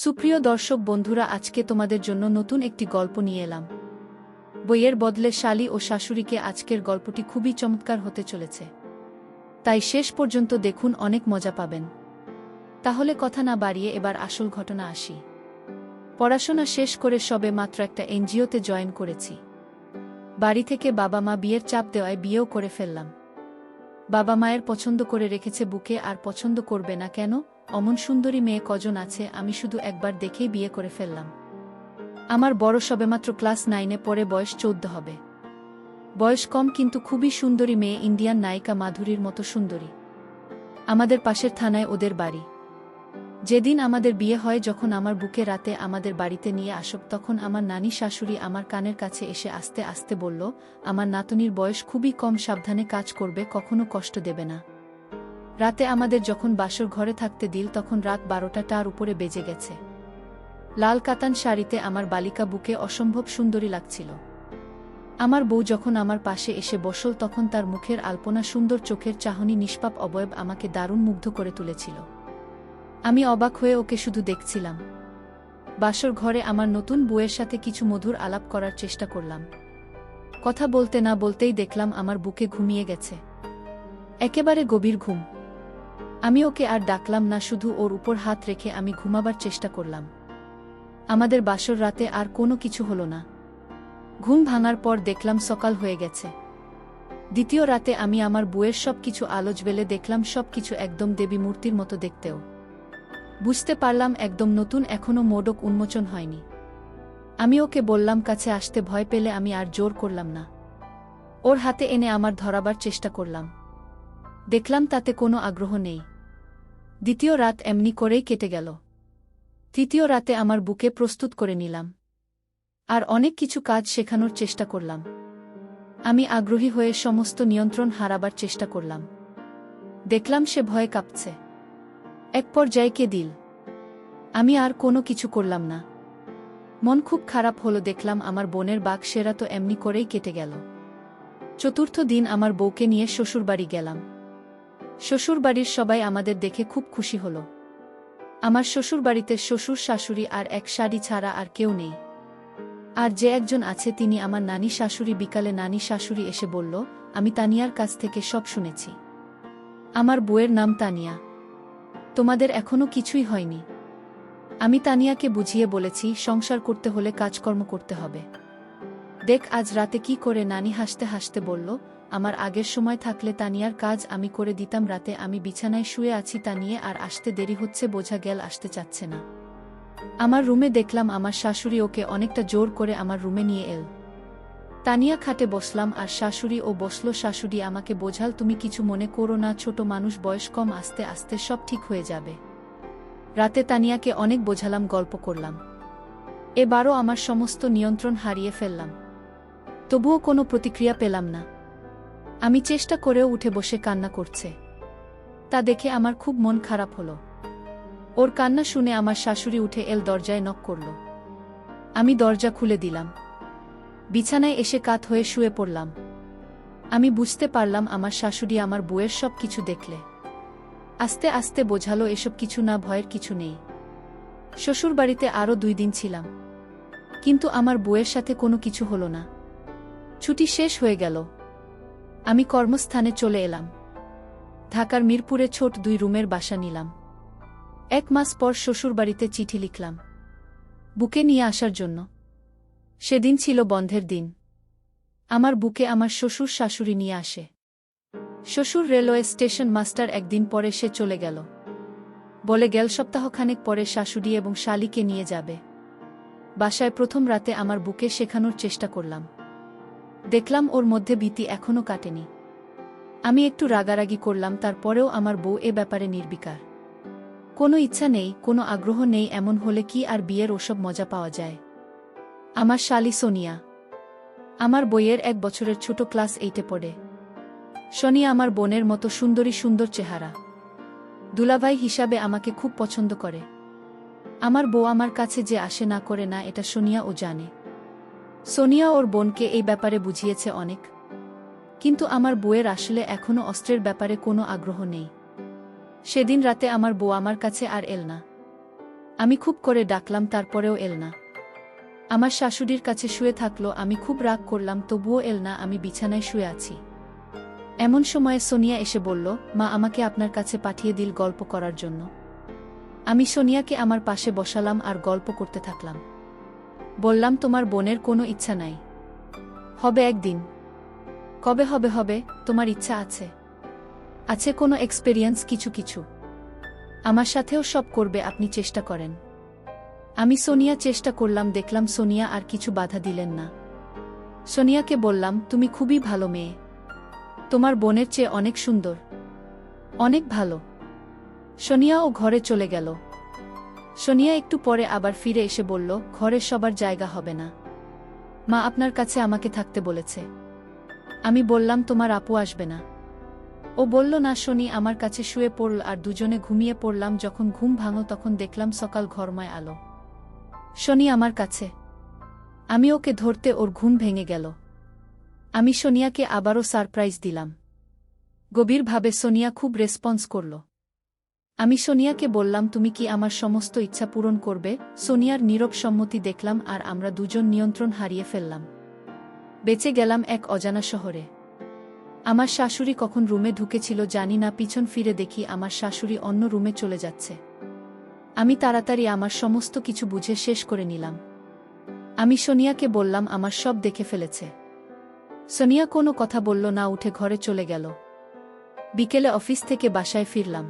সুপ্রিয় দর্শক বন্ধুরা, আজকে তোমাদের জন্য নতুন একটি গল্প নিয়ে এলাম। বইয়ের বদলে শালী ও শাশুড়িকে। আজকের গল্পটি খুবই চমৎকার হতে চলেছে, তাই শেষ পর্যন্ত দেখুন, অনেক মজা পাবেন। তাহলে কথা না বাড়িয়ে এবার আসল ঘটনা আসি। পড়াশোনা শেষ করে সবে মাত্র একটা এনজিওতে জয়েন করেছি। বাড়ি থেকে বাবা মা বিয়ের চাপ দেওয়ায় বিয়েও করে ফেললাম। বাবা মায়ের পছন্দ করে রেখেছে বুকে, আর পছন্দ করবে না কেন? অমন সুন্দরী মেয়ে কজন আছে, আমি শুধু একবার দেখেই বিয়ে করে ফেললাম। আমার বড় সবেমাত্র ক্লাস 9-এ পড়ে, বয়স 14 হবে। বয়স কম কিন্তু খুবই সুন্দরী মেয়ে, ইন্ডিয়ান নায়িকা মাধুরীর মতো সুন্দরী। আমাদের পাশের থানায় ওদের বাড়ি। যেদিন আমাদের বিয়ে হয়, যখন আমার বুকে রাতে আমাদের বাড়িতে নিয়ে আসব, তখন আমার নানি শাশুড়ি আমার কানের কাছে এসে আস্তে আস্তে বলল, আমার নাতনির বয়স খুবই কম, সাবধানে কাজ করবে, কখনো কষ্ট দেবে না। রাতে আমাদের যখন বাসর ঘরে থাকতে দিল, তখন রাত 12টার উপরে বেজে গেছে। লাল কাতান শাড়িতে আমার বালিকা বুকে অসম্ভব সুন্দরী লাগছিল। আমার বউ যখন আমার পাশে এসে বসল, তখন তার মুখের আলপনা, সুন্দর চোখের চাহনি, নিষ্পাপ অবয়ব আমাকে দারুণ মুগ্ধ করে তুলেছিল। আমি অবাক হয়ে ওকে শুধু দেখছিলাম। বাসর ঘরে আমার নতুন বউয়ের সাথে কিছু মধুর আলাপ করার চেষ্টা করলাম। কথা বলতে না বলতেই দেখলাম আমার বুকে ঘুমিয়ে গেছে, একেবারে গভীর ঘুম। আমি ওকে আর ডাকলাম না, শুধু ওর উপর হাত রেখে আমি ঘুমাবার চেষ্টা করলাম। আমাদের বাসর রাতে আর কোনো কিছু হলো না। ঘুম ভাঙার পর দেখলাম সকাল হয়ে গেছে। দ্বিতীয় রাতে আমি আমার বউয়ের সব কিছু আলো জ্বেলে দেখলাম, সব কিছু একদম দেবী মূর্তির মতো দেখতেও। বুঝতে পারলাম একদম নতুন, এখনো মোড়ক উন্মোচন হয়নি। আমি ওকে বললাম কাছে আসতে, ভয় পেলে আমি আর জোর করলাম না। ওর হাতে এনে আমার ধরাবার চেষ্টা করলাম। দেখলাম তাতে কোনো আগ্রহ নেই। দ্বিতীয় রাত এমনি করেই কেটে গেল। তৃতীয় রাতে আমার বুকে প্রস্তুত করে নিলাম, আর অনেক কিছু কাজ শেখানোর চেষ্টা করলাম। আমি আগ্রহী হয়ে সমস্ত নিয়ন্ত্রণ হারাবার চেষ্টা করলাম। দেখলাম সে ভয়ে কাঁপছে। এক পর্যায়ে কে দিল। আমি আর কোনো কিছু করলাম না। মন খুব খারাপ হলো। দেখলাম আমার বোনের বাঘ সেরা তো এমনি করেই কেটে গেল। চতুর্থ দিন আমার বউকে নিয়ে শ্বশুরবাড়ি গেলাম। শ্বশুরবাড়ির সবাই আমাদের দেখে খুব খুশি হল। আমার শ্বশুরবাড়িতে শ্বশুর শাশুড়ি আর এক শাড়ি ছাড়া আর কেউ নেই। আর যে একজন আছে তিনি আমার নানি শাশুড়ি। বিকালে নানি শাশুড়ি এসে বলল, আমি তানিয়ার কাছ থেকে সব শুনেছি। আমার বউয়ের নাম তানিয়া। তোমাদের এখনো কিছুই হয়নি। আমি তানিয়াকে বুঝিয়ে বলেছি, সংসার করতে হলে কাজকর্ম করতে হবে। দেখ আজ রাতে কি করে। নানি হাসতে হাসতে বলল, আমার আগের সময় থাকলে তানিয়ার কাজ আমি করে দিতাম। রাতে আমি বিছানায় শুয়ে আছি, তানিয়ে আর আসতে দেরি হচ্ছে, বোঝা গেল আসতে চাচ্ছে না। আমার রুমে দেখলাম আমার শাশুড়ি ওকে অনেকটা জোর করে আমার রুমে নিয়ে এল। তানিয়া খাটে বসলাম আর শাশুড়ি ও বসল। শাশুড়ি আমাকে বোঝাল, তুমি কিছু মনে করো না, ছোট মানুষ, বয়স কম, আস্তে আস্তে সব ঠিক হয়ে যাবে। রাতে তানিয়াকে অনেক বোঝালাম, গল্প করলাম। এবারও আমার সমস্ত নিয়ন্ত্রণ হারিয়ে ফেললাম। তবুও কোনো প্রতিক্রিয়া পেলাম না। আমি চেষ্টা করেও উঠে বসে কান্না করছে। তা দেখে আমার খুব মন খারাপ হলো। ওর কান্না শুনে আমার শাশুড়ি উঠে এল, দরজায় নক করল। আমি দরজা খুলে দিলাম। বিছানায় এসে কাত হয়ে শুয়ে পড়লাম। আমি বুঝতে পারলাম আমার শাশুড়ি আমার বউয়ের সব কিছু দেখলে। আস্তে আস্তে বোঝালো, এসব কিছু না, ভয়ের কিছু নেই। শ্বশুরবাড়িতে আরও 2 দিন ছিলাম, কিন্তু আমার বউয়ের সাথে কোনো কিছু হলো না। ছুটি শেষ হয়ে গেল। আমি কর্মস্থানে চলে এলাম। ঢাকার মিরপুরে ছোট 2 রুমের বাসা নিলাম। 1 মাস পর শ্বশুরবাড়িতে চিঠি লিখলাম বুকে নিয়ে আসার জন্য। সেদিন ছিল বন্ধের দিন। আমার বুকে আমার শ্বশুর শাশুড়ি নিয়ে আসে। শ্বশুর রেলওয়ে স্টেশন মাস্টার। একদিন পরে সে চলে গেল, বলে গেল সপ্তাহখানেক পরে শাশুড়ি এবং শালিকে নিয়ে যাবে। বাসায় প্রথম রাতে আমার বুকে শেখানোর চেষ্টা করলাম। দেখলাম ওর মধ্যে ভীতি এখনো কাটেনি। আমি একটু রাগারাগি করলাম, তারপরেও আমার বউ এ ব্যাপারে নির্বিকার। কোনো ইচ্ছা নেই, কোনো আগ্রহ নেই। এমন হলে কি আর বিয়ের ওসব মজা পাওয়া যায়? আমার শালি সোনিয়া, আমার বইয়ের 1 বছরের ছোট, ক্লাস 8-এ পড়ে। সোনিয়া আমার বোনের মতো সুন্দরী, সুন্দর চেহারা। দুলাভাই হিসাবে আমাকে খুব পছন্দ করে। আমার বউ আমার কাছে যে আসে না করে না, এটা সোনিয়া ও জানে। সোনিয়া ওর বোনকে এই ব্যাপারে বুঝিয়েছে অনেক, কিন্তু আমার বউয়ের আসলে এখনো অস্ত্রের ব্যাপারে কোনো আগ্রহ নেই। সেদিন রাতে আমার বউ আমার কাছে আর এল না। আমি খুব করে ডাকলাম, তারপরেও এল না। আমার শাশুড়ির কাছে শুয়ে থাকলো, আমি খুব রাগ করলাম, তবুও এল না। আমি বিছানায় শুয়ে আছি। এমন সময়ে সোনিয়া এসে বলল, মা আমাকে আপনার কাছে পাঠিয়ে দিল গল্প করার জন্য। আমি সোনিয়াকে আমার পাশে বসালাম আর গল্প করতে থাকলাম। বললাম, তোমার বোনের কোনো ইচ্ছা নাই? হবে একদিন। কবে হবে? হবে। তোমার ইচ্ছা আছে? আছে কোনো এক্সপেরিয়েন্স? কিছু কিছু। আমার সাথেও সব করবে, আপনি চেষ্টা করেন। আমি সোনিয়া চেষ্টা করলাম, দেখলাম সোনিয়া আর কিছু বাধা দিলেন না। সোনিয়াকে বললাম, তুমি খুবই ভালো মেয়ে, তোমার বোনের চেয়ে অনেক সুন্দর, অনেক ভালো। সোনিয়াও ঘরে চলে গেল। সোনিয়া একটু পরে আবার ফিরে এসে বলল, ঘরে সবার জায়গা হবে না, মা আপনার কাছে আমাকে থাকতে বলেছে। আমি বললাম, তোমার আপু আসবে না? ও বলল না। শনি আমার কাছে শুয়ে পড়ল আর দুজনে ঘুমিয়ে পড়লাম। যখন ঘুম ভাঙল তখন দেখলাম সকাল, ঘরময় আলো। শনি আমার কাছে। আমি ওকে ধরতে ওর ঘুম ভেঙে গেল। আমি সোনিয়াকে আবারও সারপ্রাইজ দিলাম। গভীরভাবে সোনিয়া খুব রেসপন্স করল। আমি সোনিয়াকে বললাম, তুমি কি আমার সমস্ত ইচ্ছা পূরণ করবে? সোনিয়ার নীরব সম্মতি দেখলাম আর আমরা দুজন নিয়ন্ত্রণ হারিয়ে ফেললাম। বেঁচে গেলাম এক অজানা শহরে। আমার শাশুড়ি কখন রুমে ঢুকেছিল জানি না, পিছন ফিরে দেখি আমার শাশুড়ি অন্য রুমে চলে যাচ্ছে। আমি তাড়াতাড়ি আমার সমস্ত কিছু বুঝে শেষ করে নিলাম। আমি সোনিয়াকে বললাম, আমার সব দেখে ফেলেছে। সোনিয়া কোনো কথা বলল না, উঠে ঘরে চলে গেল। বিকেলে অফিস থেকে বাসায় ফিরলাম।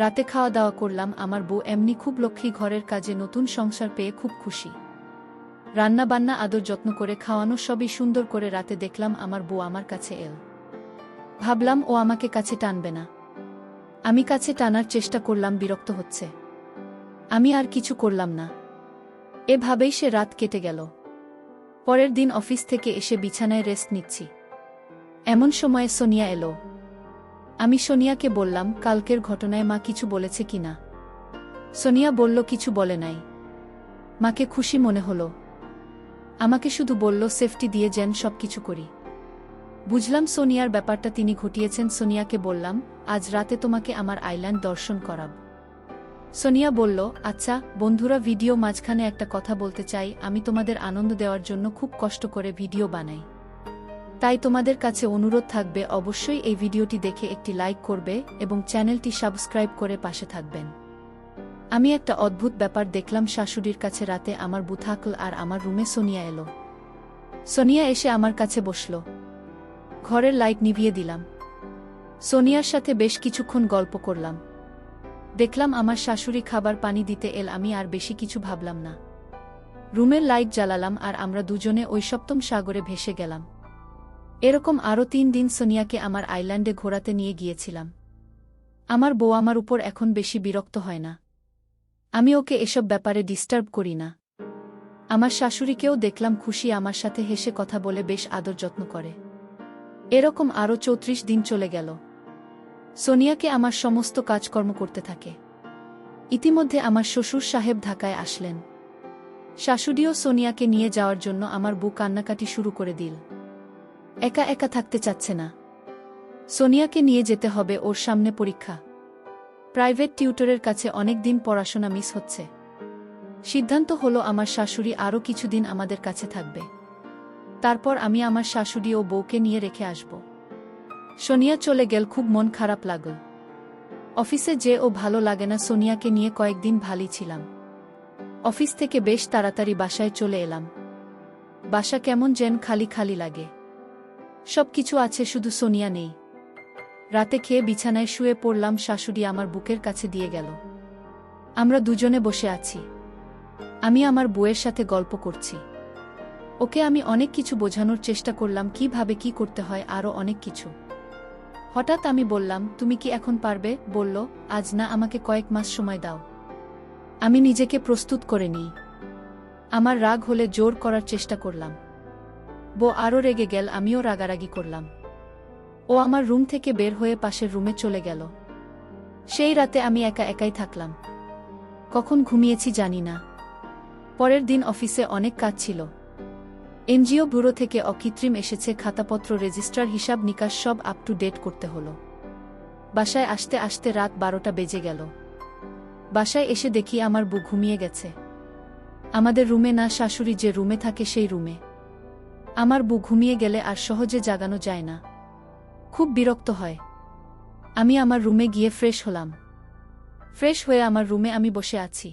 রাতে খাওয়া দাওয়া করলাম। আমার বউ এমনি খুব লক্ষ্মী, ঘরের কাজে নতুন সংসার পেয়ে খুব খুশি। রান্না বান্না আদর যত্ন করে খাওয়ানো, সবই সুন্দর করে। রাতে দেখলাম আমার বউ আমার কাছে এল। ভাবলাম ও আমাকে কাছে টানবে না। আমি কাছে টানার চেষ্টা করলাম, বিরক্ত হচ্ছে। আমি আর কিছু করলাম না। এভাবেই সে রাত কেটে গেল। পরের দিন অফিস থেকে এসে বিছানায় রেস্ট নিচ্ছি। এমন সময়ে সোনিয়া এলো। আমি সোনিয়াকে বললাম, কালকের ঘটনায় মা কিছু বলেছে কিনা? সোনিয়া বলল, কিছু বলে নাই। মাকে খুশি মনে হলো। আমাকে শুধু বলল, সেফটি দিয়ে যেন সবকিছু করি। বুঝলাম সোনিয়ার ব্যাপারটা তিনি ঘটিয়েছেন। সোনিয়াকে বললাম, আজ রাতে তোমাকে আমার আইল্যান্ড দর্শন করাব। সোনিয়া বলল, আচ্ছা। বন্ধুরা, ভিডিও মাঝখানে একটা কথা বলতে চাই। আমি তোমাদের আনন্দ দেওয়ার জন্য খুব কষ্ট করে ভিডিও বানাই। তাই তোমাদের কাছে অনুরোধ থাকবে, অবশ্যই এই ভিডিওটি দেখে একটি লাইক করবে এবং চ্যানেলটি সাবস্ক্রাইব করে পাশে থাকবেন। আমি একটা অদ্ভুত ব্যাপার দেখলাম। শাশুড়ির কাছে রাতে আমার বউ থাকল আর আমার রুমে সোনিয়া এলো। সোনিয়া এসে আমার কাছে বসল। ঘরের লাইট নিভিয়ে দিলাম। সোনিয়ার সাথে বেশ কিছুক্ষণ গল্প করলাম। দেখলাম আমার শাশুড়ি খাবার পানি দিতে এল। আমি আর বেশি কিছু ভাবলাম না। রুমের লাইট জ্বালালাম আর আমরা দুজনে ওই সপ্তম সাগরে ভেসে গেলাম। এরকম আরও 3 দিন সোনিয়াকে আমার আইল্যান্ডে ঘোরাতে নিয়ে গিয়েছিলাম। আমার বউ আমার উপর এখন বেশি বিরক্ত হয় না। আমি ওকে এসব ব্যাপারে ডিস্টার্ব করি না। আমার শাশুড়িকেও দেখলাম খুশি, আমার সাথে হেসে কথা বলে বেশ আদর যত্ন করে। এরকম আরও 34 দিন চলে গেল। সোনিয়াকে আমার সমস্ত কাজকর্ম করতে থাকে। ইতিমধ্যে আমার শ্বশুর সাহেব ঢাকায় আসলেন। শাশুড়িও সোনিয়াকে নিয়ে যাওয়ার জন্য আমার বউ কান্নাকাটি শুরু করে দিল। একা একা থাকতে চাচ্ছে না। সোনিয়াকে নিয়ে যেতে হবে, ওর সামনে পরীক্ষা। প্রাইভেট টিউটরের কাছে অনেক দিন পড়াশোনা মিস হচ্ছে। সিদ্ধান্ত হলো আমার শাশুড়ি আরও কিছুদিন আমাদের কাছে থাকবে। তারপর আমি আমার শাশুড়ি ও বউকে নিয়ে রেখে আসব। সোনিয়া চলে গেল, খুব মন খারাপ লাগল। অফিসে যে ও ভালো লাগে না। সোনিয়াকে নিয়ে কয়েকদিন ভালোই ছিলাম। অফিস থেকে বেশ তাড়াতাড়ি বাসায় চলে এলাম। বাসা কেমন যেন খালি খালি লাগে। সবকিছু আছে, শুধু সোনিয়া নেই। রাতে খেয়ে বিছানায় শুয়ে পড়লাম। শাশুড়ি আমার বুকের কাছে দিয়ে গেল। আমরা দুজনে বসে আছি। আমি আমার বউয়ের সাথে গল্প করছি। ওকে আমি অনেক কিছু বোঝানোর চেষ্টা করলাম, কিভাবে কি করতে হয়, আরও অনেক কিছু। হঠাৎ আমি বললাম, তুমি কি এখন পারবে? বলল, আজ না, আমাকে কয়েক মাস সময় দাও। আমি নিজেকে প্রস্তুত করে নিই। আমার রাগ হলে জোর করার চেষ্টা করলাম। বউ আরও রেগে গেল, আমিও রাগারাগি করলাম। ও আমার রুম থেকে বের হয়ে পাশের রুমে চলে গেল। সেই রাতে আমি একা একাই থাকলাম। কখন ঘুমিয়েছি জানি না। পরের দিন অফিসে অনেক কাজ ছিল। এনজিও ব্যুরো থেকে অকৃত্রিম এসেছে, খাতাপত্র, রেজিস্ট্রার, হিসাব নিকাশ সব আপ টু ডেট করতে হলো। বাসায় আসতে আসতে রাত 12টা বেজে গেল। বাসায় এসে দেখি আমার বউ ঘুমিয়ে গেছে। আমাদের রুমে না, শাশুড়ি যে রুমে থাকে সেই রুমে। আমার বউ ঘুমিয়ে গেলে আর সহজে জাগানো যায় না, খুব বিরক্ত হয়। আমি আমার রুমে গিয়ে ফ্রেশ হলাম। ফ্রেশ হয়ে আমার রুমে আমি বসে আছি।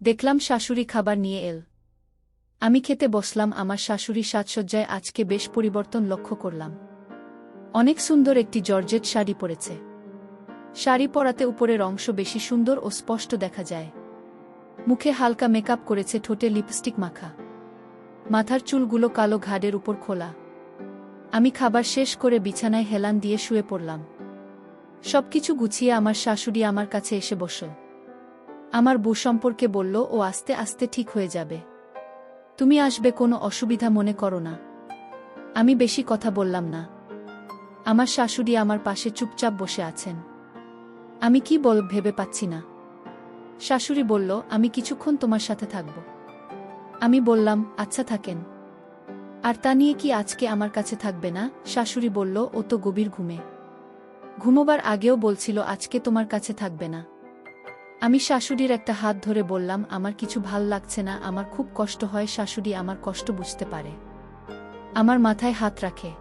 দেখলাম শাশুড়ি খাবার নিয়ে এল। আমি খেতে বসলাম। আমার শাশুড়ি সাজসজ্জায় আজকে বেশ পরিবর্তন লক্ষ্য করলাম। অনেক সুন্দর একটি জর্জেট শাড়ি পরেছে। শাড়ি পরাতে উপরের অংশ বেশি সুন্দর ও স্পষ্ট দেখা যায়। মুখে হালকা মেকআপ করেছে, ঠোঁটে লিপস্টিক মাখা, মাথার চুলগুলো কালো ঘাড়ের উপর খোলা। আমি খাবার শেষ করে বিছানায় হেলান দিয়ে শুয়ে পড়লাম। সবকিছু গুছিয়ে আমার শাশুড়ি আমার কাছে এসে বসল। আমার বউ সম্পর্কে বলল, ও আস্তে আস্তে ঠিক হয়ে যাবে, তুমি আসবে, কোনো অসুবিধা মনে করো না। আমি বেশি কথা বললাম না। আমার শাশুড়ি আমার পাশে চুপচাপ বসে আছেন। আমি কি বলব ভেবে পাচ্ছি না। শাশুড়ি বলল, আমি কিছুক্ষণ তোমার সাথে থাকব। আমি বললাম, আচ্ছা থাকেন। আর তা নিয়ে কি আজকে আমার কাছে থাকবে না? শাশুড়ি বলল, ও তো গভীর ঘুমে। ঘুমোবার আগেও বলছিল আজকে তোমার কাছে থাকবে না। আমি শাশুড়ির একটা হাত ধরে বললাম, আমার কিছু ভাল লাগছে না, আমার খুব কষ্ট হয়। শাশুড়ি আমার কষ্ট বুঝতে পারে, আমার মাথায় হাত রাখে।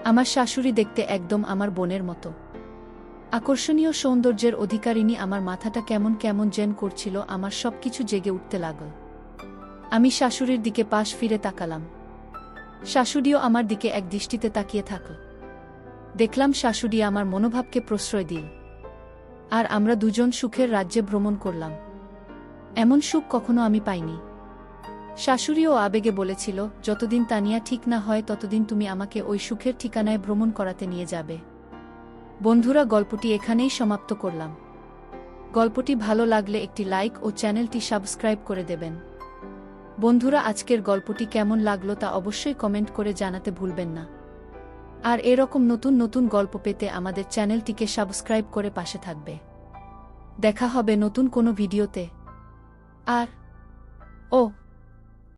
আমার শাশুড়ি দেখতে একদম আমার বোনের মতো আকর্ষণীয় সৌন্দর্যের অধিকারিণী। আমার মাথাটা কেমন কেমন যেন করছিল, আমার সবকিছু জেগে উঠতে লাগল। আমি শাশুড়ির দিকে পাশ ফিরে তাকালাম। শাশুড়িও আমার দিকে এক দৃষ্টিতে তাকিয়ে থাকল। দেখলাম শাশুড়ি আমার মনোভাবকে প্রশ্রয় দিল, আর আমরা দুজন সুখের রাজ্যে ভ্রমণ করলাম। এমন সুখ কখনো আমি পাইনি। শাশুড়িও আবেগে বলেছিল, যতদিন তানিয়া ঠিক না হয় ততদিন তুমি আমাকে ওই সুখের ঠিকানায় ভ্রমণ করাতে নিয়ে যাবে। বন্ধুরা, গল্পটি এখানেই সমাপ্ত করলাম। গল্পটি ভালো লাগলে একটি লাইক ও চ্যানেলটি সাবস্ক্রাইব করে দেবেন। বন্ধুরা, আজকের গল্পটি কেমন লাগলো তা অবশ্যই কমেন্ট করে জানাতে ভুলবেন না। আর এরকম নতুন নতুন গল্প পেতে আমাদের চ্যানেলটিকে সাবস্ক্রাইব করে পাশে থাকবে। দেখা হবে নতুন কোনো ভিডিওতে। আর